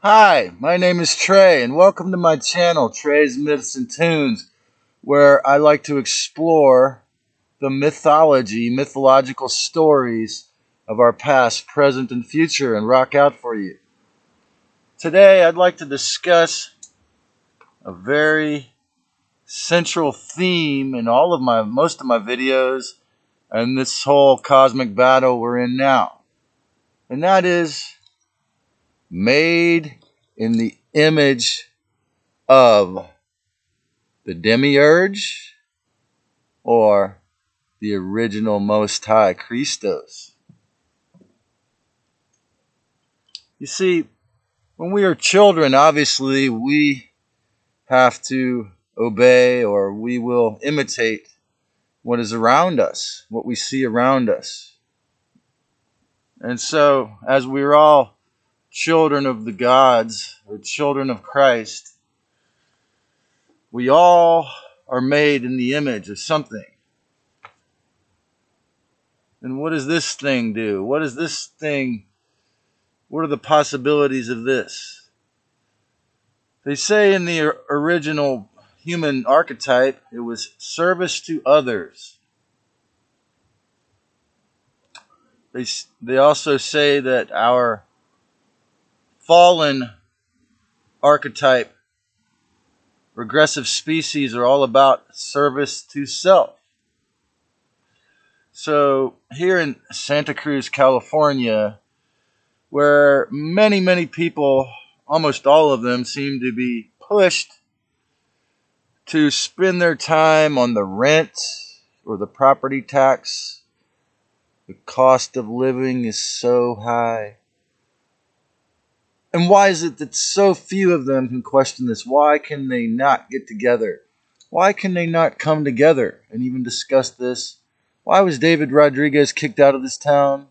Hi, my name is Trey, and welcome to my channel, Trey's Myths and Tunes, where I like to explore the mythological stories of our past, present, and future, and rock out for you. Today, I'd like to discuss a very central theme in most of my videos and this whole cosmic battle we're in now, and that is made in the image of the Demiurge or the original Most High Christos. You see, when we are children, obviously we have to obey or we will imitate what is around us, what we see around us. And so, as we're all children of the gods or children of Christ, we all are made in the image of something. And what does this thing do? What are the possibilities of this? They say in the original human archetype, it was service to others. They also say that our fallen archetype, regressive species, are all about service to self. So here in Santa Cruz, California, where many people, almost all of them, seem to be pushed to spend their time on the rent or the property tax. The cost of living is so high. And why is it that so few of them can question this? Why can they not get together? Why can they not come together and even discuss this? Why was David Rodriguez kicked out of this town?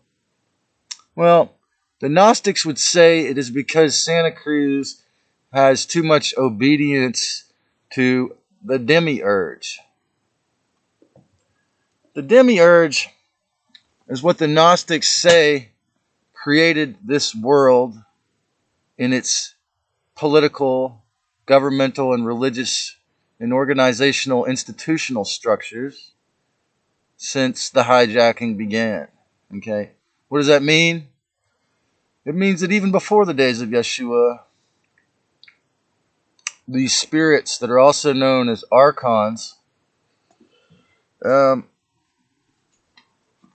Well, the Gnostics would say it is because Santa Cruz has too much obedience to the Demiurge. The Demiurge is what the Gnostics say created this world in its political, governmental, and religious and organizational institutional structures since the hijacking began. Okay? What does that mean? It means that even before the days of Yeshua, these spirits that are also known as archons,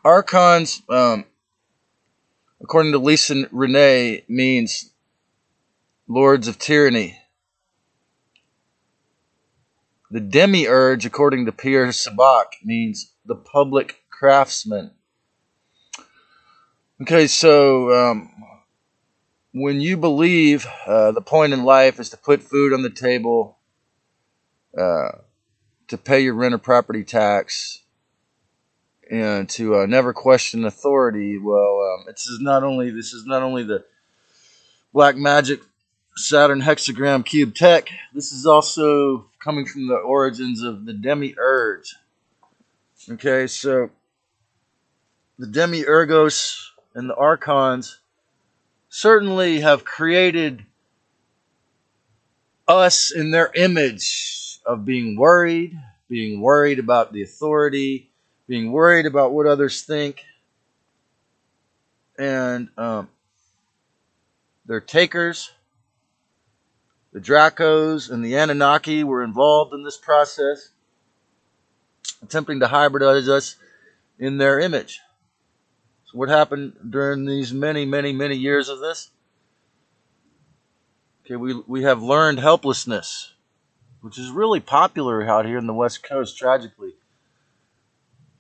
archons, according to Lisa Renee, means lords of tyranny. The Demiurge, according to Pierre Sabak, means the public craftsman. Okay, so when you believe the point in life is to put food on the table, to pay your rent or property tax, and to never question authority, well, this is not only the black magic Saturn hexagram cube tech. This is also coming from the origins of the Demiurge. Okay, so the Demiurgos and the Archons certainly have created us in their image of being worried about the authority, being worried about what others think, and their takers. The Dracos and the Anunnaki were involved in this process, attempting to hybridize us in their image. So what happened during these many years of this? Okay, we have learned helplessness, which is really popular out here in the West Coast, tragically.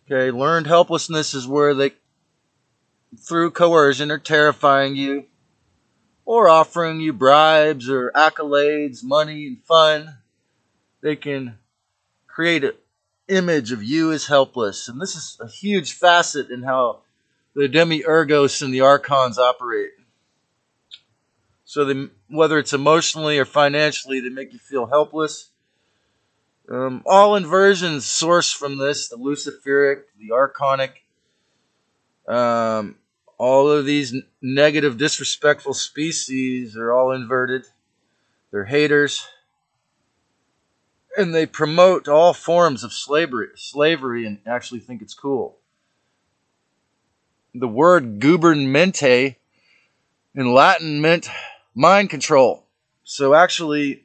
Okay, learned helplessness is where they, through coercion, are terrifying you, or offering you bribes or accolades, money, and fun. They can create an image of you as helpless. And this is a huge facet in how the Demiurgos and the Archons operate. So whether it's emotionally or financially, they make you feel helpless. All inversions source from this: the Luciferic, the Archonic, All of these negative, disrespectful species are all inverted. They're haters. And they promote all forms of slavery and actually think it's cool. The word gubermente in Latin meant mind control. So actually,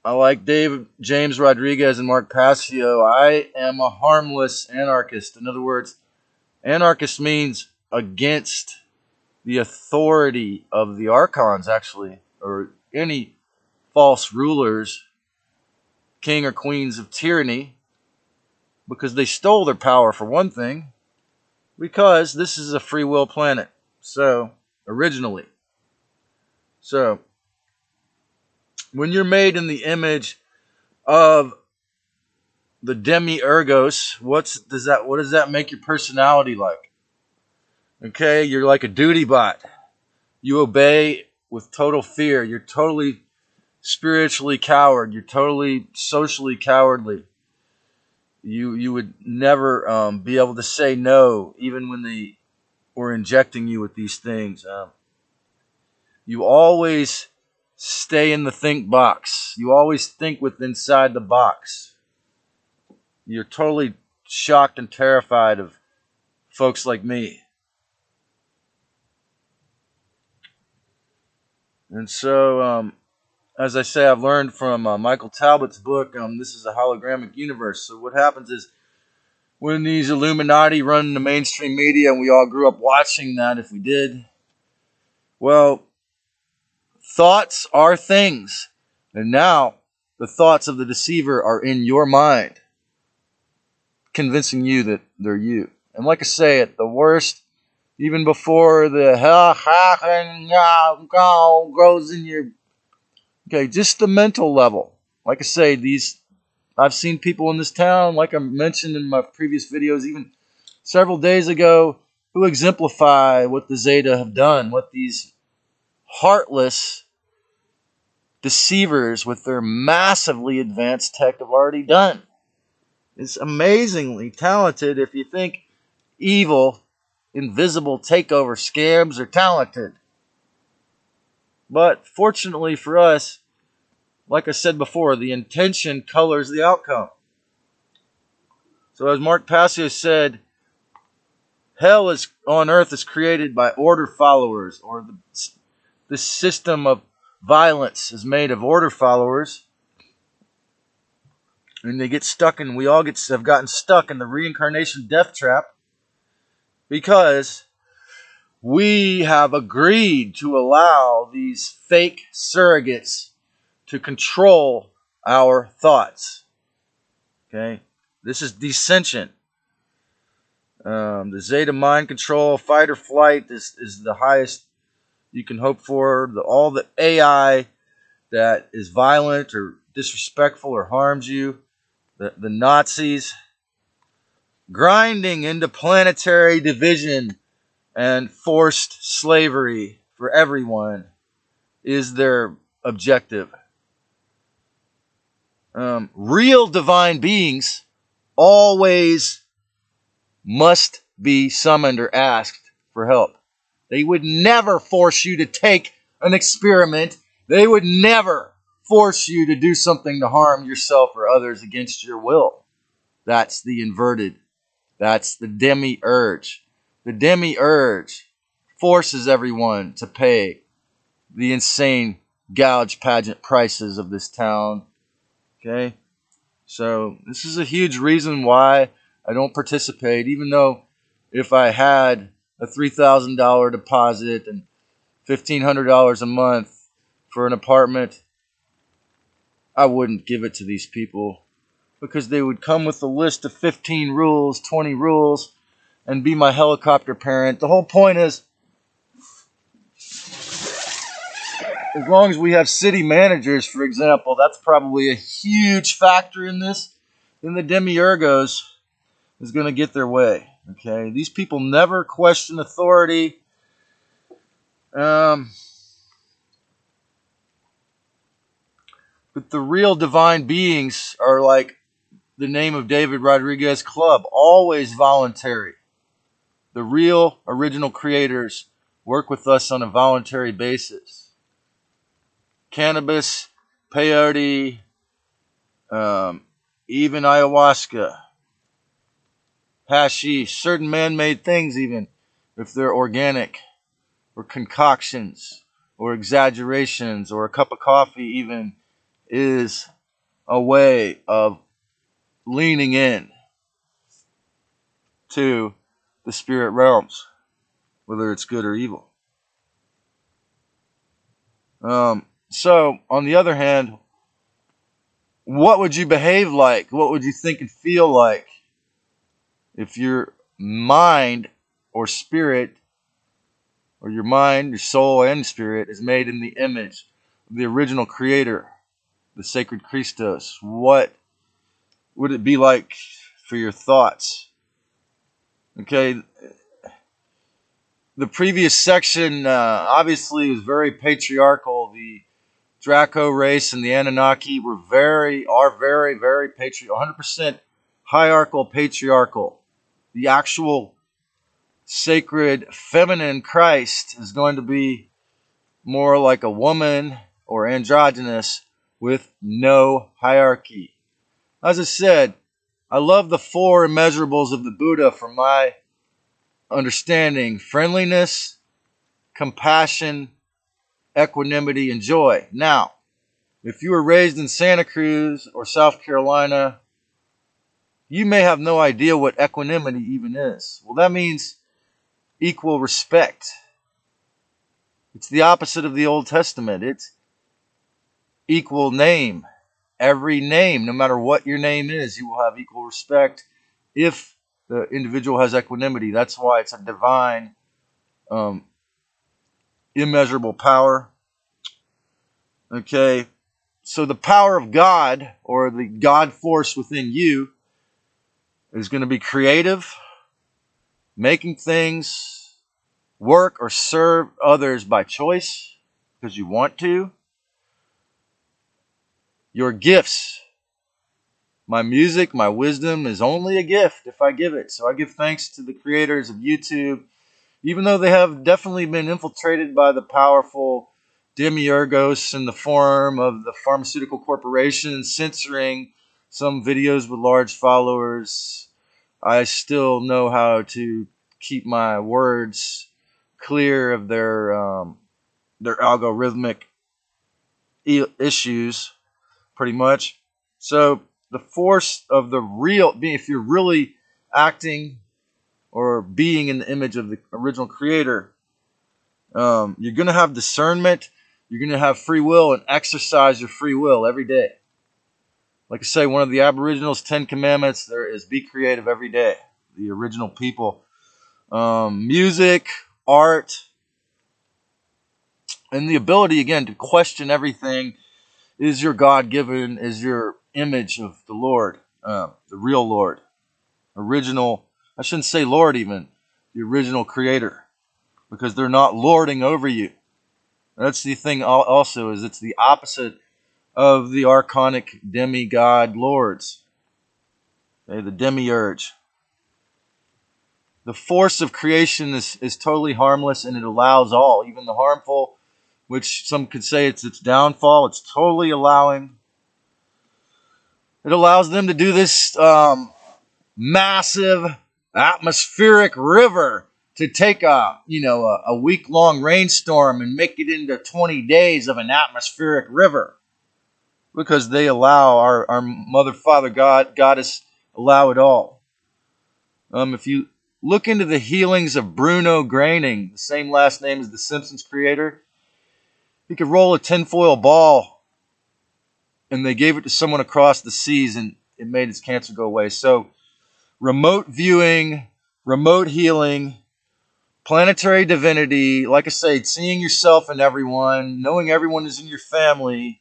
I like James Rodriguez and Mark Passio. I am a harmless anarchist. In other words, anarchist means against the authority of the archons, actually, or any false rulers, king or queens of tyranny, because they stole their power, for one thing, because this is a free will planet. So, originally. So, when you're made in the image of the Demiurgos, what does that make your personality like? Okay, you're like a duty bot. You obey with total fear. You're totally spiritually coward. You're totally socially cowardly. You would never be able to say no, even when they were injecting you with these things. You always stay in the think box. You always think with inside the box. You're totally shocked and terrified of folks like me. And so, as I say, I've learned from Michael Talbot's book, This is a Hologramic Universe. So what happens is, when these Illuminati run the mainstream media, and we all grew up watching that, if we did, well, thoughts are things. And now, the thoughts of the deceiver are in your mind, convincing you that they're you. And like I say, at the worst, even before the grows in your... Okay, just the mental level. Like I say, I've seen people in this town, like I mentioned in my previous videos, even several days ago, who exemplify what the Zeta have done, what these heartless deceivers with their massively advanced tech have already done. It's amazingly talented if you think evil, invisible takeover scams are talented. But fortunately for us, like I said before, the intention colors the outcome. So as Mark Passio said, hell on earth is created by order followers, or the system of violence is made of order followers. And they get stuck, and we all have gotten stuck in the reincarnation death trap because we have agreed to allow these fake surrogates to control our thoughts. Okay? This is descension. The Zeta mind control, fight or flight is the highest you can hope for. All the AI that is violent or disrespectful or harms you, the Nazis, grinding into planetary division and forced slavery for everyone is their objective. Real divine beings always must be summoned or asked for help. They would never force you to take an experiment. They would never force you to do something to harm yourself or others against your will. That's the inverted. That's the Demiurge. The Demiurge forces everyone to pay the insane gouge pageant prices of this town. Okay? So this is a huge reason why I don't participate, even though if I had a $3,000 deposit and $1,500 a month for an apartment, I wouldn't give it to these people, because they would come with a list of 15 rules, 20 rules, and be my helicopter parent. The whole point is, as long as we have city managers, for example, that's probably a huge factor in this, then the Demiurgos is going to get their way. Okay, these people never question authority. But the real divine beings are like the name of David Rodriguez Club, always voluntary. The real original creators work with us on a voluntary basis. Cannabis, peyote, even ayahuasca, hashish, certain man-made things, even if they're organic, or concoctions, or exaggerations, or a cup of coffee even, is a way of leaning in to the spirit realms, whether it's good or evil. So, on the other hand, what would you behave like? What would you think and feel like if your mind or spirit, or your mind, your soul, and spirit is made in the image of the original creator, the sacred Christos? What would it be like for your thoughts? Okay, the previous section obviously was very patriarchal. The Draco race and the Anunnaki are very, very patriarchal, 100% hierarchical, patriarchal. The actual sacred feminine Christ is going to be more like a woman or androgynous with no hierarchy. As I said, I love the four immeasurables of the Buddha from my understanding: friendliness, compassion, equanimity, and joy. Now, if you were raised in Santa Cruz or South Carolina, you may have no idea what equanimity even is. Well, that means equal respect. It's the opposite of the Old Testament. It's equal name. Every name, no matter what your name is, you will have equal respect if the individual has equanimity. That's why it's a divine, immeasurable power. Okay, so the power of God, or the God force within you, is going to be creative, making things work or serve others by choice because you want to. Your gifts, my music, my wisdom is only a gift if I give it. So I give thanks to the creators of YouTube, even though they have definitely been infiltrated by the powerful Demiurgos in the form of the pharmaceutical corporations censoring some videos with large followers. I still know how to keep my words clear of their algorithmic issues, pretty much. So the force of the real, if you're really acting or being in the image of the original creator, you're going to have discernment, you're going to have free will, and exercise your free will every day. Like I say, one of the Aboriginals' 10 Commandments there is be creative every day. The original people. Music, art, and the ability, again, to question everything is your God-given, is your image of the Lord, the real Lord. Original, I shouldn't say Lord even, the original creator, because they're not lording over you. That's the thing also, is it's the opposite of the archonic demigod lords. Okay, the demiurge. The force of creation is totally harmless, and it allows all, even the harmful, which some could say it's its downfall. It's totally allowing. It allows them to do this massive atmospheric river to take a week-long rainstorm and make it into 20 days of an atmospheric river, because they allow our Mother, Father, God, Goddess allow it all. If you look into the healings of Bruno Graining, the same last name as the Simpsons creator, he could roll a tinfoil ball, and they gave it to someone across the seas, and it made his cancer go away. So remote viewing, remote healing, planetary divinity, like I said, seeing yourself in everyone, knowing everyone is in your family.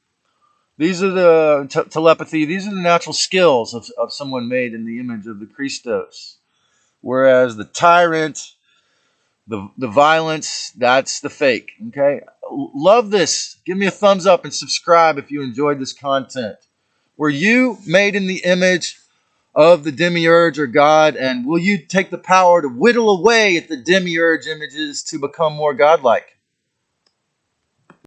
These are the telepathy. These are the natural skills of someone made in the image of the Christos. Whereas the tyrant, the violence, that's the fake. Okay? Love this. Give me a thumbs up and subscribe if you enjoyed this content. Were you made in the image of the Demiurge or God? And will you take the power to whittle away at the Demiurge images to become more godlike?